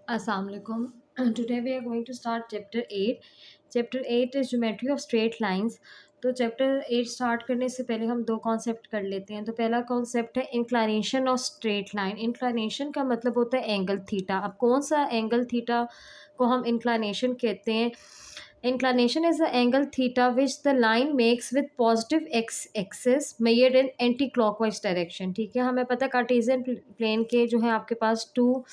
Assalamualaikum. Today we are going to start chapter 8. Chapter 8 is geometry of straight lines. तो chapter 8 start करने से पहले हम दो कॉन्सेप्ट कर लेते हैं। तो पहला कॉन्सेप्ट है इंक्लानेशन ऑफ स्ट्रेट लाइन। इंक्लानेशन का मतलब होता है एंगल थीटा। अब कौन सा एंगल थीटा को हम इंक्लानेशन कहते हैं? Inclination is the angle theta which the line makes with positive x axis measured in anti clockwise direction। ठीक है, हमें पता है कार्टेशियन प्लेन के जो है आपके पास टू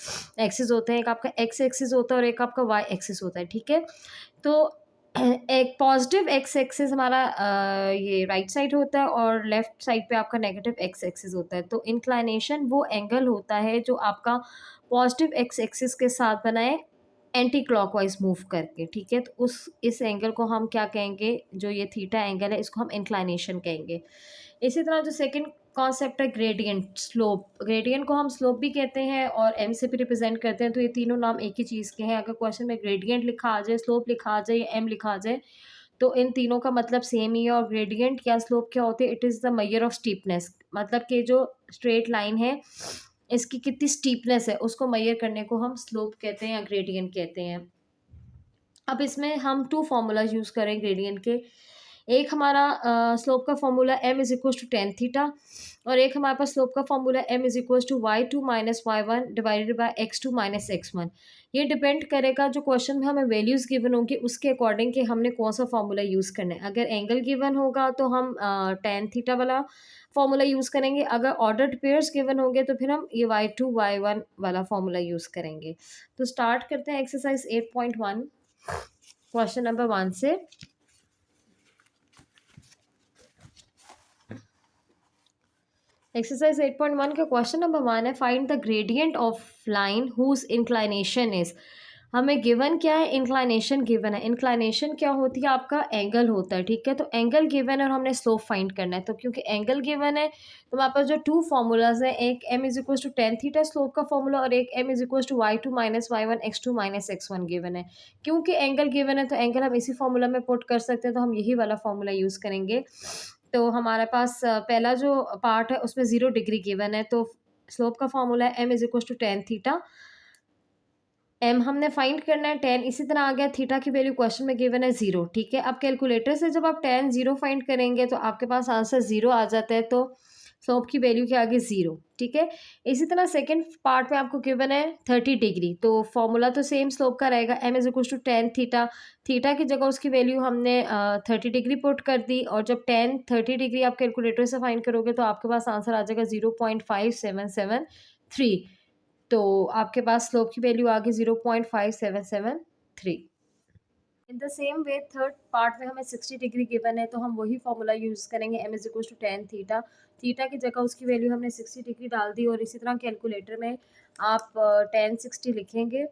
एक्सिस होते हैं, एक आपका एक्स एक्सिस होता है और एक आपका वाई एक्सिस होता है। ठीक है, तो एक पॉजिटिव एक्स एक्सिस हमारा ये राइट साइड होता है और लेफ्ट साइड पे आपका नेगेटिव एक्स एक्सिस होता है। तो इंक्लाइनेशन वो एंगल होता है जो आपका पॉजिटिव एक्स एक्सिस के साथ बनाए एंटी क्लॉकवाइज मूव करके। ठीक है, तो इस एंगल को हम क्या कहेंगे? जो ये थीटा एंगल है इसको हम इंक्लाइनेशन कहेंगे। इसी तरह जो सेकंड कॉन्सेप्ट है ग्रेडियंट स्लोप। ग्रेडियंट को हम स्लोप भी कहते हैं और एम से भी रिप्रेजेंट करते हैं। तो ये तीनों नाम एक ही चीज़ के हैं। अगर क्वेश्चन में ग्रेडियंट लिखा आ जाए, स्लोप लिखा आ जाए या एम लिखा आ जाए तो इन तीनों का मतलब सेम ही है। और ग्रेडियंट या स्लोप क्या होते हैं? It is the measure of steepness. मतलब कि जो स्ट्रेट लाइन है इसकी कितनी स्टीपनेस है उसको मेजर करने को हम स्लोप कहते हैं या ग्रेडियंट कहते हैं। अब इसमें हम टू फार्मूलाज यूज़ करें ग्रेडियंट के। एक हमारा स्लोप का formula M is equal to tan theta और एक हमारे पास स्लोप का formula M is equal to Y two minus Y one divided by X two minus x one. ये डिपेंड करेगा जो क्वेश्चन में हमें वैल्यूज़ गिवन होंगी उसके अकॉर्डिंग कि हमने कौन सा फॉर्मूला यूज़ करना है। अगर एंगल गिवन होगा तो हम टेन थीटा वाला फॉर्मूला यूज़ करेंगे। अगर ऑर्डर्ड पेयर्स गिवन होंगे तो फिर हम ये वाई टू वाई वन वाला फॉर्मूला यूज़ करेंगे। तो स्टार्ट करते हैं एक्सरसाइज 8.1 क्वेश्चन नंबर 1 से। एक्सरसाइज 8.1 का क्वेश्चन नंबर 1 है, find the gradient of line whose inclination is. हमें गिवन क्या है? इंक्लाइनेशन गिवन है। इंक्लाइनेशन क्या होती है? आपका एंगल होता है। ठीक है, तो एंगल गिवन है और हमने स्लोप फाइंड करना है। तो क्योंकि एंगल गिवन है तो हमारे पास जो टू फॉर्मूलाज हैं, एक m is equal to tan theta slope का फॉर्मूला और एक m is equal to Y two minus Y one x two minus x one given है। क्योंकि एंगल गिवन है तो एंगल हम इसी फॉर्मूला में पुट कर सकते हैं, तो हम यही वाला फॉर्मूला यूज़ करेंगे। तो हमारे पास पहला जो पार्ट है उसमें 0 डिग्री गिवन है। तो स्लोप का फॉर्मूला है M is equal to tan theta. M हमने फाइंड करना है 10। इसी तरह आ गया थीटा की वैल्यू क्वेश्चन में गिवन है 0। ठीक है, अब कैलकुलेटर से जब आप 10 0 फाइंड करेंगे तो आपके पास आंसर 0 आ जाता है। तो स्लोप की वैल्यू के आगे 0। ठीक है, इसी तरह सेकंड पार्ट में आपको गिवन है 30 डिग्री। तो फॉर्मूला तो सेम स्लोप का रहेगा, m is equal to tan theta. Theta की जगह उसकी वैल्यू हमने 30 डिग्री पुट कर दी और जब 30 डिग्री आप कैलकुलेटर से फाइंड करोगे तो आपके पास आंसर आ जाएगा 0.5773। तो आपके पास स्लोप की वैल्यू आ गई 0.5773। In the same way third part में हमें 60 डिग्री गिवन है तो हम वही फॉर्मूला यूज़ करेंगे, m is equal to tan theta. Theta की जगह उसकी वैल्यू हमने 60 डिग्री डाल दी और इसी तरह कैलकुलेटर में आप 1060 लिखेंगे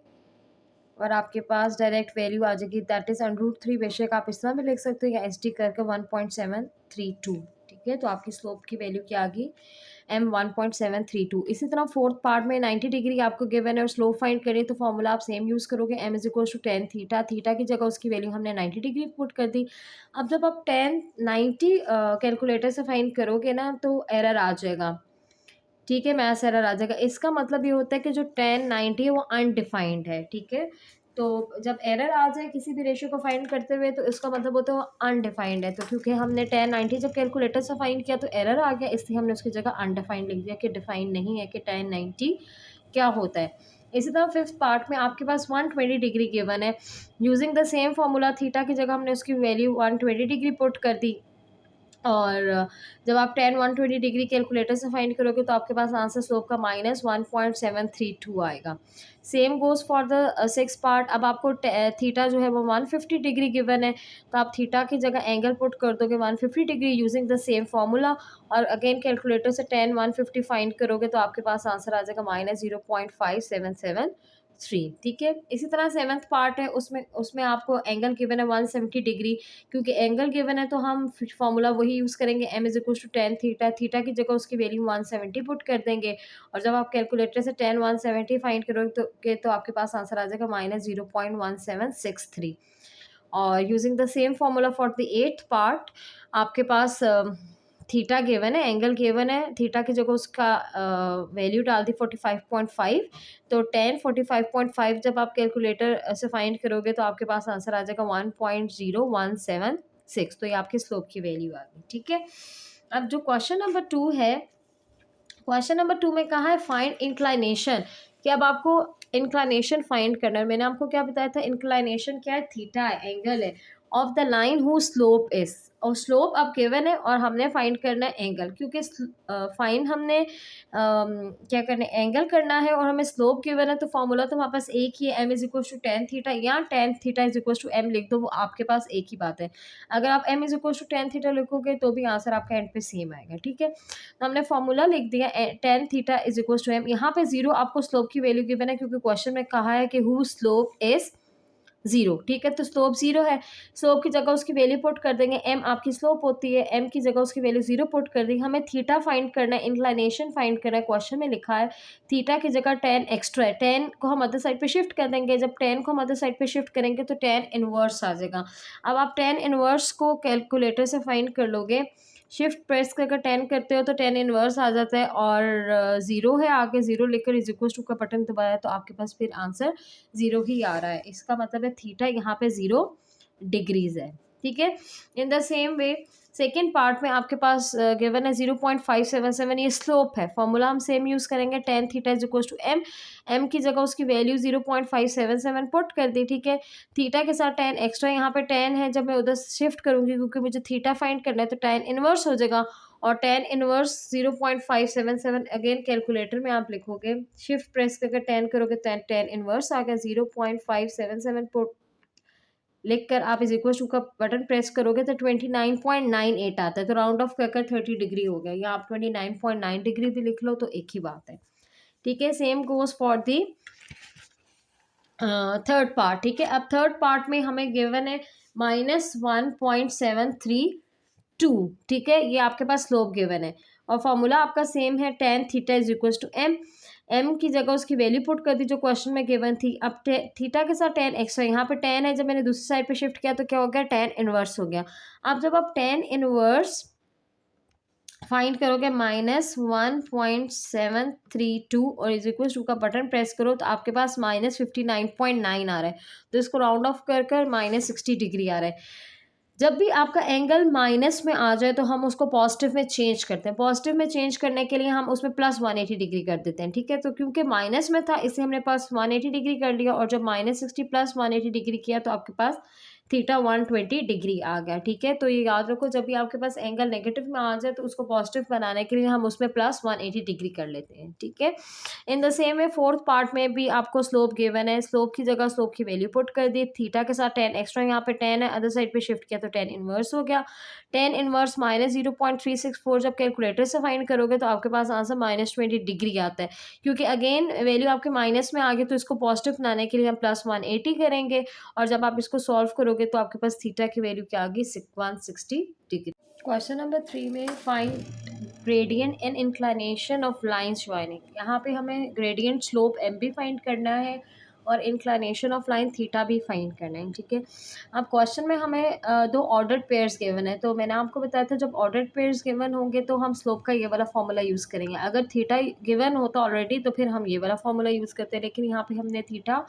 और आपके पास डायरेक्ट वैल्यू आ जाएगी, दैट इज़ √3। बेशक आप इस तरह भी लिख सकते हो या एस डी करके 1.732। ठीक है, तो आपकी स्लोप की वैल्यू क्या आ गई? एम 1.732। इसी तरह फोर्थ पार्ट में 90 डिग्री आपको गिवन है और स्लोप फाइंड करें तो फॉर्मूला आप सेम यूज़ करोगे, m is equal to tan theta. Theta की जगह उसकी वैल्यू हमने 90 डिग्री पुट कर दी। अब जब आप 1090 कैलकुलेटर से फाइंड करोगे ना तो एरर आ जाएगा। ठीक है, मैथ्स एरर आ जाएगा। इसका मतलब ये होता है कि जो 1090 है वो अनडिफाइंड है। ठीक है, तो जब एरर आ जाए किसी भी रेशियो को फाइंड करते हुए तो इसका मतलब होता है वो अनडिफाइंड है। तो क्योंकि हमने 1090 जब कैलकुलेटर से फाइंड किया तो एरर आ गया, इसलिए हमने उसकी जगह अनडिफाइंड लिख दिया कि डिफाइंड नहीं है कि 1090 क्या होता है। इसी तरह फिफ्थ पार्ट में आपके पास 120 डिग्री गिवन है। Using the same formula theta की जगह हमने उसकी वैल्यू 120 डिग्री पुट कर दी और जब आप 120 डिग्री कैलकुलेटर से फाइंड करोगे तो आपके पास आंसर स्लोप का -1.732 आएगा। Same goes for the six part. अब आपको थीटा जो है वो 150 डिग्री गिवन है तो आप थीटा की जगह एंगल पुट कर दोगे 150 degree using the same formula और अगेन कैलकुलेटर से 150 फाइंड करोगे तो आपके पास आंसर आ जाएगा -0.5773। ठीक है, इसी तरह सेवन्थ पार्ट है उसमें उसमें आपको एंगल गिवन है 170 डिग्री। क्योंकि एंगल गिवन है तो हम फॉर्मूला वही यूज़ करेंगे, m is equal to tan theta. Theta की जगह उसकी वैल्यू 170 पुट कर देंगे और जब आप कैलकुलेटर से 170 फाइंड करोगे तो आपके पास आंसर आ जाएगा -0.1763। और using the same formula for the eighth part आपके पास थीटा गिवन है, एंगल गिवन है, थीटा की जगह उसका वैल्यू डाल दी 45.5, तो tan 45.5 जब आप कैलकुलेटर से फाइंड करोगे तो आपके पास आंसर आ जाएगा 1.0176। तो ये आपकी स्लोप की वैल्यू आ गई, ठीक है। अब जो क्वेश्चन नंबर 2 है, क्वेश्चन नंबर 2 में कहा है फाइंड इंक्लाइनेशन, कि अब आपको इंक्लाइनेशन फाइंड करना है। मैंने आपको क्या बताया था, इंक्लाइनेशन क्या है, थीटा है, एंगल है, of the line who slope is, और स्लोप अब गिवन है और हमने फाइंड करना है एंगल, क्योंकि फाइंड हमने क्या करना है, एंगल करना है, और हमें स्लोप गिवन है, तो फॉर्मूला तो हमारे पास एक ही है, M is equal to tan theta, या tan theta is equal to M लिख दो, वो आपके पास एक ही बात है। अगर आप m is equal to tan theta लिखोगे तो भी आंसर आपका एंड पे सेम आएगा, ठीक है। तो हमने फॉर्मूला लिख दिया tan theta is equal to m, यहाँ पे जीरो आपको स्लोप की वैल्यू गिवन है, क्योंकि क्वेश्चन में कहा है कि हु स्लोप इज जीरो, ठीक है। तो स्लोप जीरो है, स्लोप की जगह उसकी वैल्यू पुट कर देंगे, एम आपकी स्लोप होती है, एम की जगह उसकी वैल्यू जीरो पुट कर दी। हमें थीटा फाइंड करना है, इंक्लाइनेशन फाइंड करना है, क्वेश्चन में लिखा है थीटा की जगह टेन एक्स्ट्रा है, टेन को हम अदर साइड पे शिफ्ट कर देंगे, जब टेन को हम अदर साइड पे शिफ्ट करेंगे तो टेन इनवर्स आ जाएगा। अब आप टेन इनवर्स को कैलकुलेटर से फाइंड कर लोगे, शिफ्ट प्रेस करके टेन करते हो तो टेन इनवर्स आ जाता है, और ज़ीरो है आगे, ज़ीरो लेकर इज इक्वल टू का बटन दबाया तो आपके पास फिर आंसर ज़ीरो ही आ रहा है। इसका मतलब है थीटा यहाँ पे 0 डिग्रीज है, ठीक है। इन the same way second part में आपके पास गिवन है 0.577, ये स्लोप है, फॉर्मूला हम सेम यूज़ करेंगे, tan theta is equal to m, m की जगह उसकी वैल्यू 0.577 पुट कर दी, ठीक है। थीटा के साथ टेन एक्स्ट्रा, यहाँ पे टेन है, जब मैं उधर शिफ्ट करूँगी क्योंकि मुझे थीटा फाइंड करना है तो टेन इनवर्स हो जाएगा, और टेन इनवर्स 0.577 अगेन कैलकुलेटर में आप लिखोगे, शिफ्ट प्रेस करके टेन करोगे तो टेन इनवर्स आ गया, 0.577 पुट लिख कर आप इज इक्वल टू का बटन प्रेस करोगे तो 29.98 आता है, तो राउंड ऑफ कर 30 डिग्री हो गया, या आप 29.9 डिग्री भी लिख लो तो एक ही बात है, ठीक है। Same goes for the third part, ठीक है। अब थर्ड पार्ट में हमें गिवन है -1.732, ठीक है, ये आपके पास स्लोप गिवन है, और फॉर्मूला आपका सेम है, tan theta is equal to m, m की जगह उसकी वैल्यू पुट कर दी जो क्वेश्चन में गिवन थी। अब थीटा के साथ टेन एक्स्ट्रा, यहाँ पे टेन है, जब मैंने दूसरी साइड पे शिफ्ट किया तो क्या हो गया, टेन इनवर्स हो गया। अब जब आप टेन इनवर्स फाइंड करोगे -1.732 और इज इक्वल टू का बटन प्रेस करो तो आपके पास -59.9 आ रहा है, तो इसको राउंड ऑफ कर कर -60 डिग्री आ रहा है। जब भी आपका एंगल माइनस में आ जाए तो हम उसको पॉजिटिव में चेंज करते हैं, पॉजिटिव में चेंज करने के लिए हम उसमें +180 डिग्री कर देते हैं, ठीक है। तो क्योंकि माइनस में था इसलिए हमने पास 180 डिग्री कर लिया, और जब -60 + 180 डिग्री किया तो आपके पास थीटा 120 डिग्री आ गया, ठीक है। तो ये याद रखो, जब भी आपके पास एंगल नेगेटिव में आ जाए तो उसको पॉजिटिव बनाने के लिए हम उसमें +180 डिग्री कर लेते हैं, ठीक है। इन the same way fourth part में भी आपको स्लोप गिवन है, स्लोप की जगह स्लोप की वैल्यू पुट कर दी, थीटा के साथ टेन एक्स्ट्रा, यहाँ पे टेन है, अदर साइड पे शिफ्ट किया तो टेन इनवर्स हो गया, टेन इनवर्स -0.364 जब कैलकुलेटर से फाइंड करोगे तो आपके पास आंसर -20 डिग्री आता है, क्योंकि अगेन वैल्यू आपके माइनस में आ गई तो इसको पॉजिटिव बनाने के लिए हम +180 करेंगे, और जब आप इसको सॉल्व करोगे तो आपके पास थीटा की वैल्यू क्या आ गई, 160 डिग्री। क्वेश्चन नंबर 3 में find gradient and inclination of lines joining, यहाँ पे हमें ग्रेडियंट स्लोप एम भी फाइंड करना है और इंक्लाइनेशन ऑफ लाइन थीटा भी फाइंड करना है, ठीक है। अब क्वेश्चन में हमें दो ऑर्डर्ड पेयर्स गिवन है, तो मैंने आपको बताया था जब ऑर्डर्ड पेयर्स गिवन होंगे तो हम स्लोप का ये वाला फॉर्मूला यूज़ करेंगे, अगर थीटा गिवन होता ऑलरेडी तो फिर हम ये वाला फॉर्मूला यूज़ करते हैं, लेकिन यहाँ पे हमने थीटा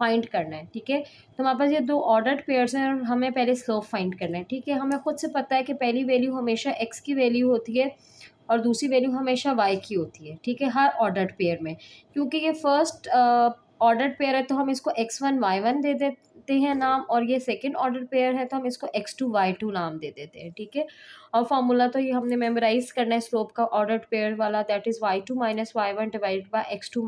फाइंड करना है, ठीक है। तो हमारे पास ये दो ऑर्डर्ड पेयर्स हैं और हमें पहले स्लोप फाइंड करना है, ठीक है। हमें खुद से पता है कि पहली वैल्यू हमेशा एक्स की वैल्यू होती है और दूसरी वैल्यू हमेशा वाई की होती है, ठीक है, हर ऑर्डर्ड पेयर में। क्योंकि ये फर्स्ट ऑर्डर्ड पेयर है तो हम इसको x1 y1 दे देते हैं नाम, और ये सेकंड ऑर्डर पेयर है तो हम इसको x2 y2 नाम दे देते हैं, ठीक है। और फॉर्मूला तो ये हमने मेमोराइज करना है स्लोप का ऑर्डर्ड पेयर वाला, that is y2 - y1 divided by x2 -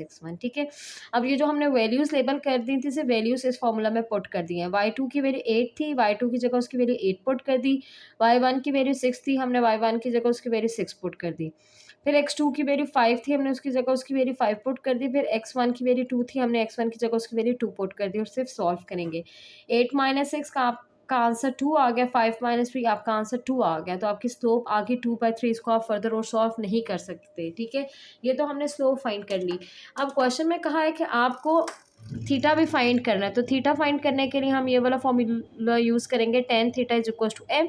x1, ठीक है। अब ये जो हमने वैल्यूज़ लेबल कर दी थी सिर्फ वैल्यूज़ इस फॉर्मूला में पुट कर दी हैं, y2 की वैल्यू 8 थी, y2 की जगह उसकी वैल्यू 8 पुट कर दी, y1 की वैल्यू 6 थी, हमने y1 की जगह उसकी वैल्यू 6 पुट कर दी, फिर x2 की वैल्यू 5 थी, हमने उसकी जगह उसकी वैल्यू 5 पुट कर दी, फिर x1 की वैल्यू 2 थी, हमने x1 की जगह उसकी वैल्यू 2 पुट कर दी, और सिर्फ सॉल्व करेंगे। 8 - 6 का आपका आंसर 2 आ गया, 5 - 3 आपका आंसर 2 आ गया, तो आपकी स्लोप आ गई 2/3, इसको आप फर्दर और सॉल्व नहीं कर सकते, ठीक है। ये तो हमने स्लोप फाइंड कर ली। अब क्वेश्चन में कहा है कि आपको थीटा भी फाइंड करना है, तो थीटा फाइंड करने के लिए हम ये वाला फॉर्मूला यूज़ करेंगे, tan theta is equal to m,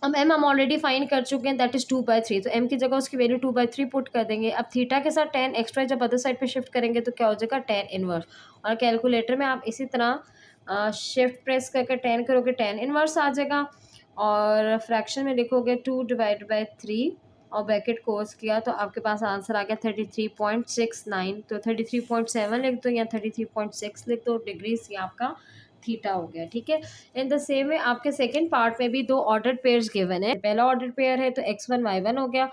अब m हम ऑलरेडी फाइंड कर चुके हैं, दैट इज़ 2/3, तो m की जगह उसकी वैल्यू 2/3 पुट कर देंगे। अब थीटा के साथ tan एक्स्ट्रा जब अदर साइड पे शिफ्ट करेंगे तो क्या हो जाएगा, tan इनवर्स। और कैलकुलेटर में आप इसी तरह शिफ्ट प्रेस करके tan करोगे, tan इनवर्स आ जाएगा। और फ्रैक्शन में लिखोगे 2/3 और ब्रैकेट क्लोज किया तो आपके पास आंसर आ गया 33.69। तो 33.7 लिख दो या 33.6 लिख दो, डिग्रीज ये आपका थीटा हो गया। ठीक है, इन द सेम वे आपके सेकंड पार्ट में भी दो ऑर्डर पेयर्स गिवन है। पहला ऑर्डर पेयर है तो x1 y1 हो गया,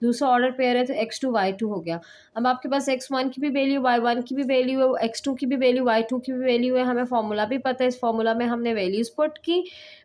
दूसरा ऑर्डर पेयर है तो x2 y2 हो गया। अब आपके पास x1 की भी वैल्यू, y1 की भी वैल्यू है, x2 की भी वैल्यू, y2 की भी वैल्यू है। हमें फॉर्मूला भी पता है, इस फॉर्मूला में हमने वैल्यूज पुट की।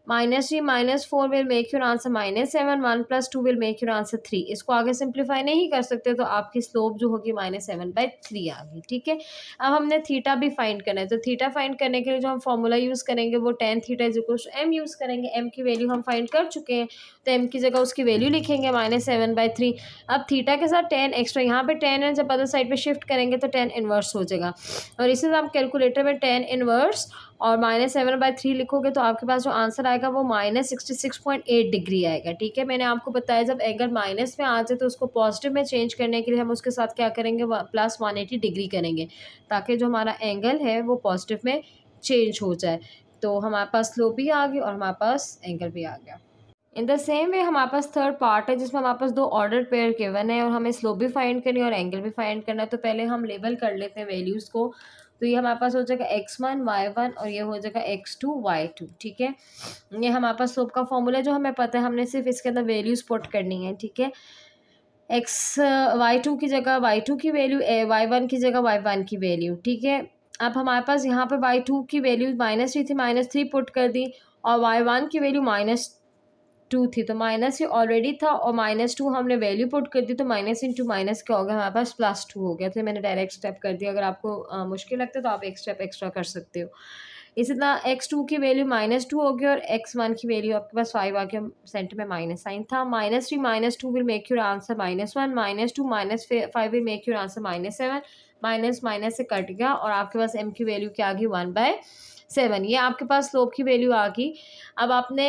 -3 -4 will make your answer -7, 1 + 2 will make your answer 3। इसको आगे सिंप्लीफाई नहीं कर सकते तो आपकी स्लोप जो होगी -7/3 आ गई। ठीक है, अब हमने थीटा भी फाइंड करना है, तो थीटा फाइंड करने के लिए जो हम फॉर्मूला यूज़ करेंगे वो tan theta is equal to m use करेंगे। m की वैल्यू हम फाइंड कर चुके हैं, तो m की जगह उसकी वैल्यू लिखेंगे -7/3। अब थीटा के साथ tan एक्स्ट्रा, यहाँ पे tan है, जब अदर साइड पे शिफ्ट करेंगे तो tan इनवर्स हो जाएगा। और इसी से आप कैलकुलेटर में tan इनवर्स और -7/3 लिखोगे तो आपके पास जो आंसर आएगा वो -66.8 डिग्री आएगा। ठीक है, मैंने आपको बताया जब एंगल माइनस में आ जाए तो उसको पॉजिटिव में चेंज करने के लिए हम उसके साथ क्या करेंगे, +180 डिग्री करेंगे, ताकि जो हमारा एंगल है वो पॉजिटिव में चेंज हो जाए। तो हमारे पास स्लोप भी आ गई और हमारे पास एंगल भी आ गया। इन द सेम वे हमारे पास थर्ड पार्ट है जिसमें हमारे पास दो ऑर्डर पेयर गिवन है और हमें स्लोप भी फाइंड करनी है और एंगल भी फाइंड करना है। तो पहले हम लेबल कर लेते हैं वैल्यूज़ को। तो ये हमारे पास हो जाएगा x1 y1 और ये हो जाएगा x2 y2। ठीक है, ये हमारे पास स्लोप का फॉर्मूला जो हमें पता है, हमने सिर्फ इसके अंदर वैल्यूज पुट करनी है। ठीक है, y2 की जगह y2 की वैल्यू, y1 की जगह y1 की वैल्यू। ठीक है, अब हमारे पास यहाँ पे y2 की वैल्यू -3 थी, -3 पुट कर दी और y1 की वैल्यू -2 थी, तो माइनस ये ऑलरेडी था और -2 हमने वैल्यू पुट कर दी, तो माइनस इंटू माइनस क्या हो गया, हमारे पास +2 हो गया। तो मैंने डायरेक्ट स्टेप कर दिया, अगर आपको मुश्किल लगता है तो आप एक स्टेप एक्स्ट्रा कर सकते हो। इसी तरह x2 की वैल्यू -2 हो गई और x1 की वैल्यू आपके पास 5 आ गया, सेंटर में माइनस साइन था। -3 -2 will make your answer -1, -2 -5 will make your answer -7, minus minus से कट गया और आपके पास m की वैल्यू क्या आ गई, 1/7। ये आपके पास स्लोप की वैल्यू आ गई। अब आपने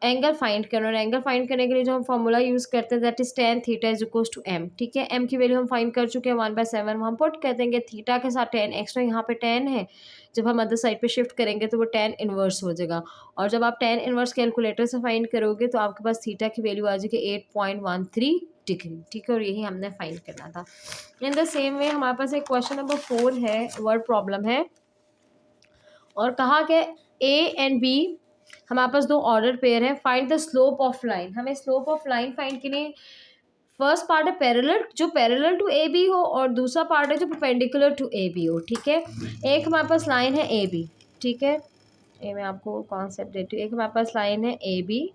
एंगल फाइंड करना और एंगल फाइंड करने के लिए जो हम फॉर्मूला यूज़ करते हैं that is tan theta is equal to m। ठीक है, m की वैल्यू हम फाइंड कर चुके हैं 1/7, हम पुट कर देंगे। थीटा के साथ tan एक्स्ट्रा, यहाँ पे tan है, जब हम अदर साइड पे शिफ्ट करेंगे तो वो tan इनवर्स हो जाएगा। और जब आप tan इनवर्स कैलकुलेटर से फाइंड करोगे तो आपके पास थीटा की वैल्यू आ जाएगी 8.13 डिग्री। ठीक है, और यही हमने फाइंड करना था। इन द सेम वे हमारे पास एक क्वेश्चन नंबर 4 है, वर्ड प्रॉब्लम है और कहा कि ए एंड बी हमारे पास दो ऑर्डर पेयर है, find the slope of line. हमें स्लोप ऑफ लाइन फाइंड के लिए फर्स्ट पार्ट है पैरेलल, जो पैरेलल टू ए बी हो और दूसरा पार्ट है जो परपेंडिकुलर टू ए बी हो। ठीक है, एक हमारे पास लाइन है ए बी। ठीक है, ये मैं आपको कॉन्सेप्ट देती हूँ। एक हमारे पास लाइन है ए बी,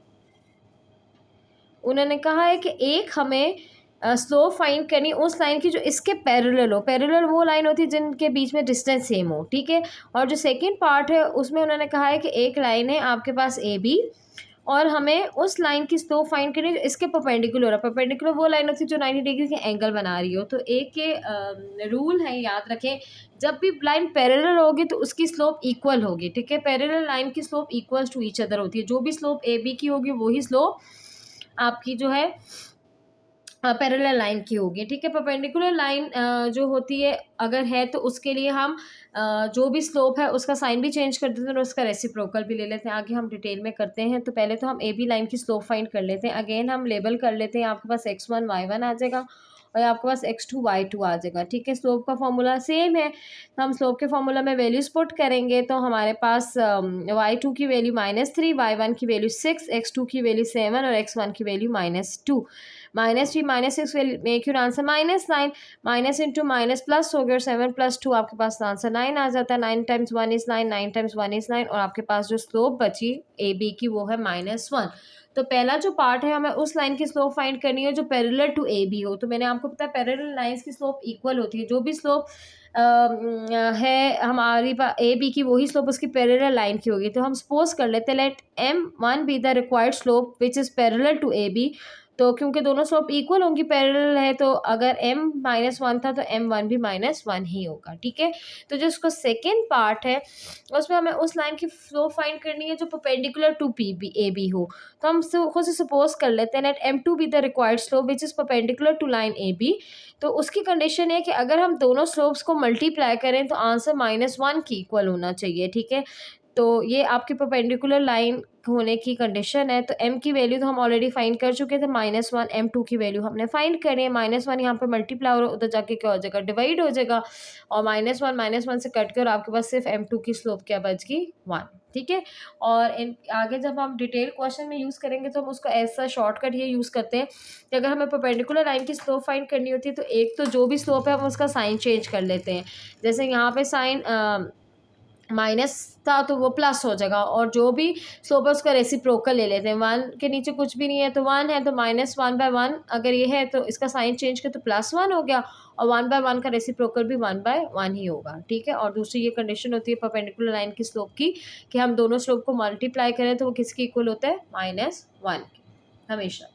उन्होंने कहा है कि एक हमें स्लोप फाइंड करनी उस लाइन की जो इसके पैरेलल हो। पैरेलल वो लाइन होती है जिनके बीच में डिस्टेंस सेम हो। ठीक है, और जो सेकंड पार्ट है उसमें उन्होंने कहा है कि एक लाइन है आपके पास ए बी और हमें उस लाइन की स्लोप फाइंड करनी जो इसके परपेंडिकुलर है। परपेंडिकुलर वो लाइन होती है जो 90 डिग्री के एंगल बना रही हो। तो एक के रूल है, याद रखें, जब भी लाइन पैरेलल होगी तो उसकी स्लोप इक्वल होगी। ठीक है, पैरेलल लाइन की slope equal to each other होती है। जो भी स्लोप ए बी की होगी वही स्लोप आपकी जो है पैरेलल लाइन की होगी। ठीक है, परपेंडिकुलर लाइन जो होती है अगर है तो उसके लिए हम जो भी स्लोप है उसका साइन भी चेंज कर देते हैं और उसका रेसिप्रोकल भी ले लेते हैं। आगे हम डिटेल में करते हैं, तो पहले तो हम ए बी लाइन की स्लोप फाइंड कर लेते हैं। अगेन हम लेबल कर लेते हैं, आपके पास x1 y1 आ जाएगा और आपके पास x2 y2 आ जाएगा। ठीक है, स्लोप का फॉर्मूला सेम है, तो हम स्लोप के फॉर्मूला में वैल्यूज पुट करेंगे तो हमारे पास y2 की वैल्यू -3, y1 की वैल्यू 6, x2 की वैल्यू 7 और x1 की value -2। -3 -6 will make your answer -9, minus into minus plus हो गया और 7 + 2 आपके पास आंसर 9 आ जाता है। 9 × 1 = 9, 9 × 1 = 9 और आपके पास जो स्लोप बची ए बी की वो है -1। तो पहला जो पार्ट है हमें उस लाइन की स्लोप फाइंड करनी है जो पैरेलल टू ए बी हो। तो मैंने आपको पता है पैरेलल लाइंस की स्लोप इक्वल होती है। जो भी स्लोप है हमारी ए बी की वही स्लोप उसकी पैरेलल लाइन की होगी। तो हम सपोज कर लेते हैं let M1 be the required slope which is parallel to A B. तो क्योंकि दोनों स्लोप इक्वल होंगी, पैरेलल है, तो अगर m-1 था तो m1 भी -1 ही होगा, ठीक है। तो जो इसका सेकेंड पार्ट है उसमें हमें उस लाइन की स्लोप फाइंड करनी है जो परपेंडिकुलर टू AB हो। तो हम खुद से सपोज कर लेते हैं let m2 be the required slope which is perpendicular to line AB। तो उसकी कंडीशन है कि अगर हम दोनों स्लोप्स को मल्टीप्लाई करें तो आंसर -1 की इक्वल होना चाहिए, ठीक है। तो ये आपकी परपेंडिकुलर लाइन होने की कंडीशन है। तो m की वैल्यू तो हम ऑलरेडी फाइंड कर चुके थे, -1, m2 की वैल्यू हमने फाइंड करी है। -1 यहाँ पे मल्टीप्लाई और उधर जाके क्या हो जाएगा, डिवाइड हो जाएगा, और -1 से कट के और आपके पास सिर्फ m2 की स्लोप क्या बच गई, 1, ठीक है। और आगे जब हम डिटेल क्वेश्चन में यूज़ करेंगे तो हम उसको ऐसा शॉर्टकट ये यूज़ करते हैं कि अगर हमें परपेंडिकुलर लाइन की स्लोप फाइंड करनी होती है तो एक तो जो भी स्लोप है हम उसका साइन चेंज कर लेते हैं। जैसे यहाँ पे साइन माइनस था तो वो प्लस हो जाएगा, और जो भी स्लोप है उसका रेसिप्रोकल ले लेते हैं। 1 के नीचे कुछ भी नहीं है तो 1 है, तो -1/1 अगर ये है तो इसका साइन चेंज किया तो +1 हो गया, और 1/1 का रेसिप्रोकल भी 1/1 ही होगा, ठीक है। और दूसरी ये कंडीशन होती है परपेंडिकुलर लाइन की स्लोप की कि हम दोनों स्लोप को मल्टीप्लाई करें तो वो किसके इक्वल होता है, -1 के, हमेशा।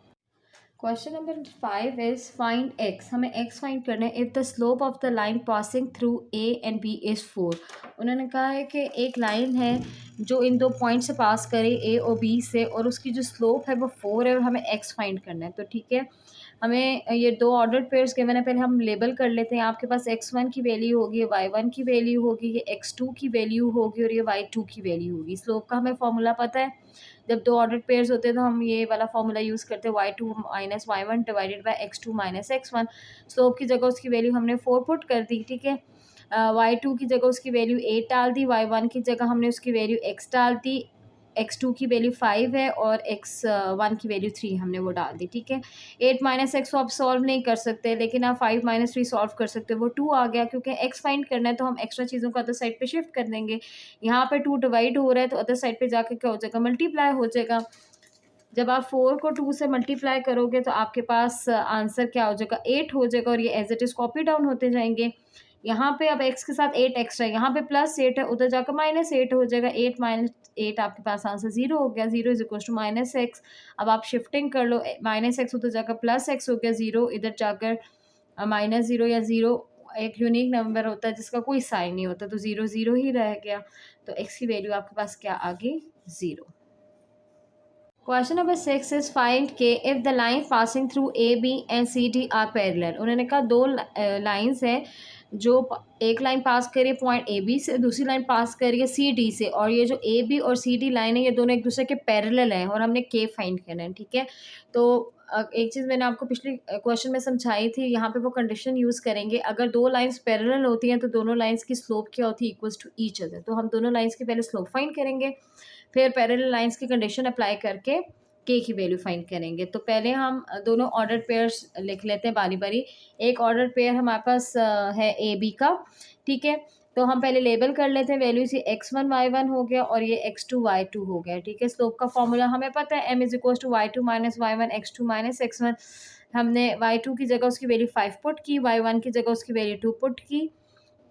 Question number 5 is find x। हमें x फाइंड करना है if the slope of the line passing through a and b is 4। उन्होंने कहा है कि एक लाइन है जो इन दो पॉइंट से पास करे a और b से, और उसकी जो स्लोप है वो 4 है, और हमें x फाइंड करना है। तो ठीक है, हमें ये दो ऑर्डर्ड पेयर्स गिवन है, पहले हम लेबल कर लेते हैं। आपके पास x1 की वैल्यू होगी, y1 की वैल्यू होगी, ये x2 की वैल्यू होगी, और ये y2 की वैल्यू होगी। स्लोप का हमें फॉर्मूला पता है, जब दो ऑर्डर्ड पेयर्स होते हैं तो हम ये वाला फॉर्मूला यूज़ करते हैं, y2 - y1 divided by x2 - x1। Slope की जगह उसकी वैल्यू हमने 4 पुट कर दी, ठीक है। y2 की जगह उसकी वैल्यू 8 डाल दी, y1 की जगह हमने उसकी वैल्यू x डाल दी, x2 की वैल्यू 5 है और x1 की वैल्यू 3 हमने वो डाल दी, ठीक है। 8 - x को आप सॉल्व नहीं कर सकते, लेकिन आप 5 - 3 सॉल्व कर सकते हो, वो 2 आ गया। क्योंकि x फाइंड करना है तो हम एक्स्ट्रा चीज़ों को अदर साइड पे शिफ्ट कर देंगे। यहाँ पे 2 डिवाइड हो रहा है तो अदर साइड पे जाके क्या हो जाएगा, मल्टीप्लाई हो जाएगा। जब आप 4 को 2 से मल्टीप्लाई करोगे तो आपके पास आंसर क्या हो जाएगा, 8 हो जाएगा, और ये as it is copy down होते जाएंगे। यहाँ पे अब x के साथ 8 एक्स्ट्रा, यहाँ पे +8 है, उधर जाकर -8 हो जाएगा। 8 - 8 आपके पास आंसर 0 हो गया, 0 इज इक्वल टू -x। अब आप शिफ्टिंग कर लो, -x उधर जाकर +x हो गया, 0 इधर जाकर -0 या 0 एक यूनिक नंबर होता है जिसका कोई साइन नहीं होता, तो 0 0 ही रह गया। तो x की वैल्यू आपके पास क्या आ गई, 0। Question number 6 is find k if the line passing through A B and C D are parallel. उन्होंने कहा दो लाइंस हैं जो एक लाइन पास करिए पॉइंट ए बी से, दूसरी लाइन पास करिए सी डी से, और ये जो ए बी और सी डी लाइन है ये दोनों एक दूसरे के पैरेलल हैं, और हमने के फाइंड करना है, ठीक है। तो एक चीज़ मैंने आपको पिछले क्वेश्चन में समझाई थी, यहाँ पे वो कंडीशन यूज़ करेंगे। अगर दो लाइंस पैरेलल होती हैं तो दोनों लाइंस की स्लोप क्या होती है, इक्वल्स टू ईच अदर। तो हम दोनों लाइंस की पहले स्लोप फाइंड करेंगे, फिर पैरेलल लाइंस की कंडीशन अप्लाई करके के की वैल्यू फाइंड करेंगे। तो पहले हम दोनों ऑर्डर पेयर्स लिख लेते हैं बारी बारी। एक ऑर्डर पेयर हमारे पास है ए बी का, ठीक है। तो हम पहले लेबल कर लेते हैं, वैल्यू से x1 y1 हो गया और ये x2 y2 हो गया, ठीक है। स्लोप का फॉर्मूला हमें पता है, m is equal to y2 - y1 x2 - x1। हमने y2 की जगह उसकी वैल्यू 5 पुट की, y1 की जगह उसकी वैल्यू 2 पुट की,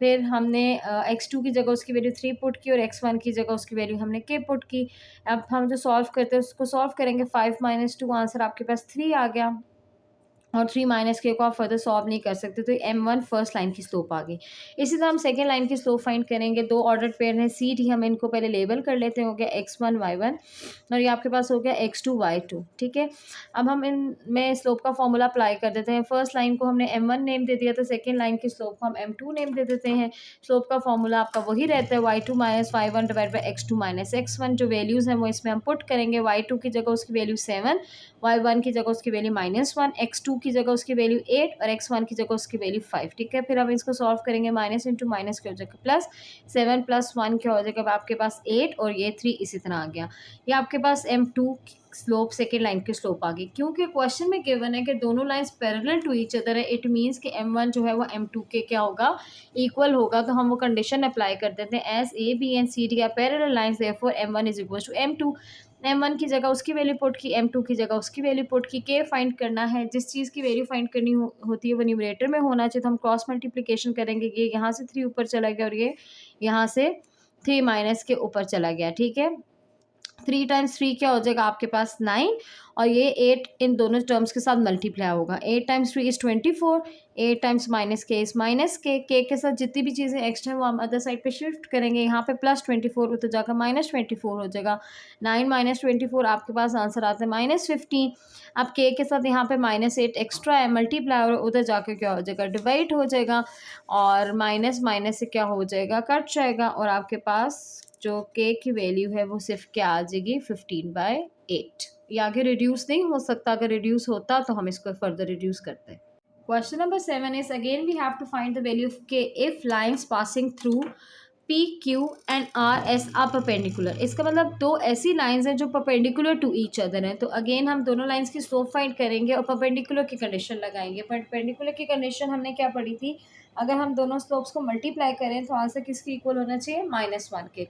फिर हमने x2 की जगह उसकी वैल्यू 3 पुट की, और x1 की जगह उसकी वैल्यू हमने k पुट की। अब हम जो सॉल्व करते हैं उसको सॉल्व करेंगे, 5 - 2 आंसर आपके पास 3 आ गया, और 3 - k को आप फर्दर सॉल्व नहीं कर सकते, तो m1 फर्स्ट लाइन की स्लोप आ गई। इसी तरह हम सेकेंड लाइन की स्लोप फाइंड करेंगे। दो ऑर्डर्ड पेयर हैं सी डी, हम इनको पहले लेबल कर लेते हैं, हो गया x1 y1, और ये आपके पास हो गया x2 y2, ठीक है। अब हम इनमें स्लोप का फॉर्मूला अप्लाई कर देते हैं। फर्स्ट लाइन को हमने m1 नेम दे दिया, तो सेकेंड लाइन की स्लोप को हम m2 नेम दे देते हैं। स्लोप का फॉर्मूला आपका वही रहता है, y2 - y1 divide by x2 - x1। जो वैल्यूज़ हैं वो इसमें हम पुट करेंगे। y2 की जगह उसकी वैल्यू 7, y1 की जगह उसकी वैल्यू -1, x2 की जगह उसकी वैल्यू 8, और x1 की जगह उसकी वैल्यू 5, ठीक है। फिर हम इसको सॉल्व करेंगे, माइनस इंटू माइनस क्या हो जाएगा प्लस, 7 + 1 क्या हो जाएगा, आपके पास 8, और ये 3 इसी तरह आ गया। ये आपके पास m2 स्लोप सेकेंड लाइन की स्लोप आ गई। क्योंकि क्वेश्चन में गिवन है कि दोनों lines parallel to each other है, इट मीन्स कि m1 जो है वो m2 के क्या होगा, इक्वल होगा। तो हम वो कंडीशन अप्लाई कर देते हैं, as A B and C D are parallel lines therefore m1 is equal to m2। m1 की जगह उसकी वैल्यू पुट की, m2 की जगह उसकी वैल्यू पुट की। के फाइंड करना है, जिस चीज़ की वैल्यू फाइंड करनी होती है वो न्यूमरेटर में होना चाहिए, तो हम क्रॉस मल्टीप्लिकेशन करेंगे। ये यहाँ से 3 ऊपर चला गया, और ये यहाँ से 3 माइनस के ऊपर चला गया, ठीक है। 3 × 3 क्या हो जाएगा आपके पास 9, और ये 8 इन दोनों टर्म्स के साथ मल्टीप्लाई होगा। 8 टाइम्स 3 इज़ 24, 8 टाइम्स माइनस के इज़ माइनस के साथ जितनी भी चीज़ें एक्स्ट्रा वो हम अदर साइड पे शिफ्ट करेंगे। यहाँ पे प्लस 24 उधर जाकर माइनस 24 हो जाएगा। 9 माइनस 24 आपके पास आंसर आता है माइनस 15। अब के साथ यहाँ पे माइनस 8 एक्स्ट्रा है, मल्टीप्लाई और उधर जाकर क्या हो जाएगा, डिवाइड हो जाएगा और माइनस माइनस से क्या हो जाएगा, कट जाएगा और आपके पास जो के की वैल्यू है वो सिर्फ क्या आ जाएगी, 15/8। ये आगे रिड्यूस नहीं हो सकता, अगर रिड्यूस होता तो हम इसको फर्दर रिड्यूस करते हैं। Question number 7 is again we have to find the value of K if lines passing through P Q and R S are perpendicular. इसका मतलब दो ऐसी लाइंस हैं जो परपेंडिकुलर टू ईच अदर हैं। तो अगेन हम दोनों लाइंस की स्लोप फाइंड करेंगे और परपेंडिकुलर की कंडीशन लगाएंगे। परपेंडिकुलर की कंडीशन हमने क्या पढ़ी थी, अगर हम दोनों स्लोप्स को मल्टीप्लाई करें तो आंसर किसकी इक्वल होना चाहिए, -1 के।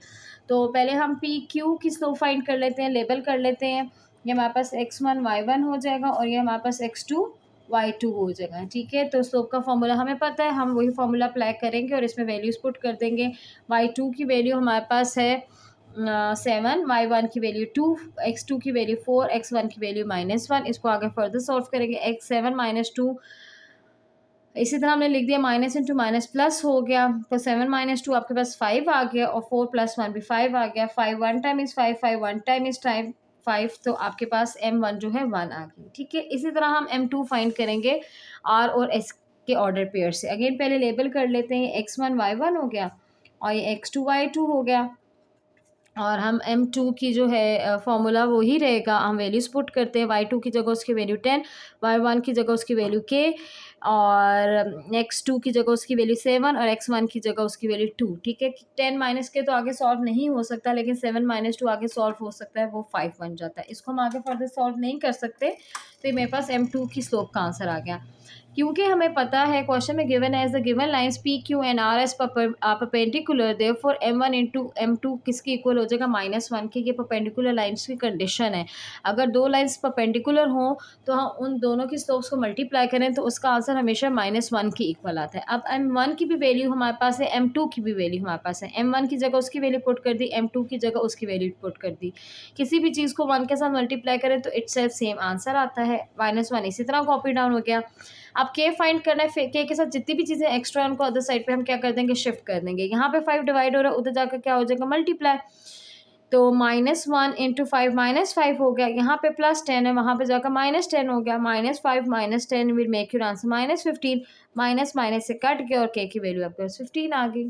तो पहले हम पी क्यू की स्लोप फाइंड कर लेते हैं, लेबल कर लेते हैं। ये हमारे पास x1 y1 हो जाएगा और ये हमारे पास x2 y2 हो जाएगा। ठीक है, तो स्लोप का फॉर्मूला हमें पता है, हम वही फॉर्मूला अप्लाई करेंगे और इसमें वैल्यूज पुट कर देंगे। y2 की वैल्यू हमारे पास है 7, y1 की वैल्यू 2, x2 की वैल्यू 4, x1 की वैल्यू -1। इसको आगे फर्दर सॉल्व करेंगे। x7 - 2, इसी तरह हमने लिख दिया माइनस इंटू माइनस प्लस हो गया, तो 7 - 2 आपके पास 5 आ गया और 4 + 1 भी 5 आ गया। 5 1 time is 5, 5 1 time is time 5, तो आपके पास m1 जो है 1 आ गई। ठीक है, इसी तरह हम m2 फाइंड करेंगे r और s के ऑर्डर पेयर से। अगेन पहले लेबल कर लेते हैं, x1 y1 हो गया और ये x2 y2 हो गया और हम m2 की जो है फॉर्मूला वही रहेगा, हम वैल्यूज़ पुट करते हैं। y2 की जगह उसकी वैल्यू 10, y1 की जगह उसकी वैल्यू k और x2 की जगह उसकी वैल्यू 7 और x1 की जगह उसकी वैल्यू 2। ठीक है, 10 माइनस के तो आगे सॉल्व नहीं हो सकता, लेकिन 7 - 2 आगे सॉल्व हो सकता है, वो 5 बन जाता है। इसको हम आगे फर्दर सॉल्व नहीं कर सकते, तो ये मेरे पास m2 की स्लोप का आंसर आ गया। क्योंकि हमें पता है क्वेश्चन में given as the given lines P Q and R S perpendicular, therefore m1 into m2 किसकी इक्वल हो जाएगा, -1 की। ये परपेंडिकुलर लाइंस की कंडीशन है। अगर दो लाइंस परपेंडिकुलर हों तो हम उन दोनों की स्लोप्स को मल्टीप्लाई करें तो उसका आंसर हमेशा -1 की इक्वल आता है। अब m1 की भी वैल्यू हमारे पास है, m2 की भी वैल्यू हमारे पास है। m1 की जगह उसकी वैल्यू पुट कर दी, m2 की जगह उसकी वैल्यू पुट कर दी। किसी भी चीज़ को 1 के साथ मल्टीप्लाई करें तो इटसेल्फ सेम आंसर आता है, -1 इसी तरह कॉपी डाउन हो गया। अब के फाइंड करना है, के के साथ जितनी भी चीज़ें एक्स्ट्रा उनको अदर साइड पे हम क्या कर देंगे, शिफ्ट कर देंगे। यहाँ पे 5 डिवाइड हो रहा है, उधर जाकर क्या हो जाएगा, मल्टीप्लाई। तो -1 इंटू 5 -5 हो गया, यहाँ पे +10 है, वहाँ पे जाकर -10 हो गया। -5 -10 will make your answer -15। Minus minus से कट गया और के की वैल्यू आपके पास 15 आ गई।